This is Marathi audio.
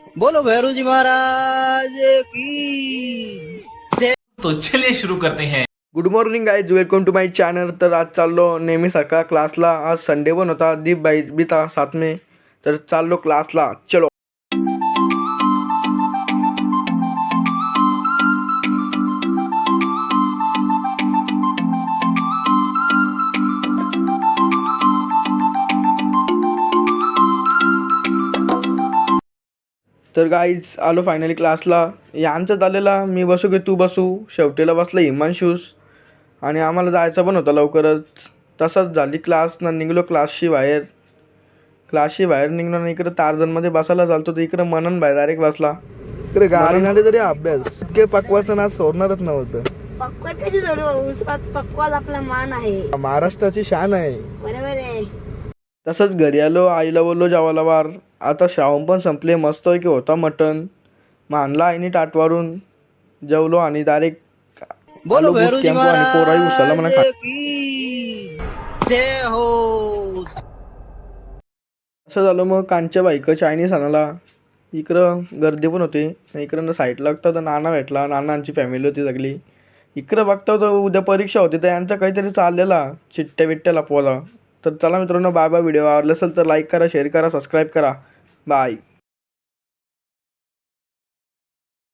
बोलो भैरू जी महाराज की जय। तो चलिए शुरू करते हैं। Good morning guys, welcome to my channel. तर आज चाललो नेहमीसारखा क्लासला. आज संडे पण होता, दीप बाई भी था साथ में. तर चाललो क्लासला, चलो. तर गाईज आलो फायनली क्लासला. यांचं झालेला मी बसू की तू बसू, शेवटीला बसलं हिमांशूस. आणि आम्हाला जायचं पण होतं लवकरच. तसंच झाली क्लास ना, निघलो क्लासशी बाहेर. निघलो ना, इकडं टार्झनमध्ये बसायला चालतो तर इकडं मनन बाहेर डायरेक्ट बसला. इकडे गाडी झाली तरी अभ्यास के पकवाचं नाच सोडणारच नव्हतं. पक्वाद कशी सोडू? पक्वाद आपला मान आहे, महाराष्ट्राची शान आहे. बरोबर आहे. तसंच घरी आलो, आईला बोललो जेवायला वार. आता श्रावण पण संपले, मस्त की होता मटण. मग आणला आईने ताटवारून, जेवलो आणि डायरेक्ट बोलो भैरू जी आणि पोराई उचलला म्हणा महाराज की जय हो। असं झालं. मग कांच्या बाईक चायनीज आणायला. इकडं गर्दी पण होती. इकडं साईडला बघता तर नाना भेटला, नानांची फॅमिली होती सगळी. इकडं बघता तर उद्या परीक्षा होती, तर यांचं काहीतरी चाललेला चिट्ट्या बिट्ट्या लपवायला. तर चला मित्रांनो, बाय बाय. व्हिडिओ आवडला असेल तर लाईक करा, शेअर करा, सबस्क्राईब करा. बाय.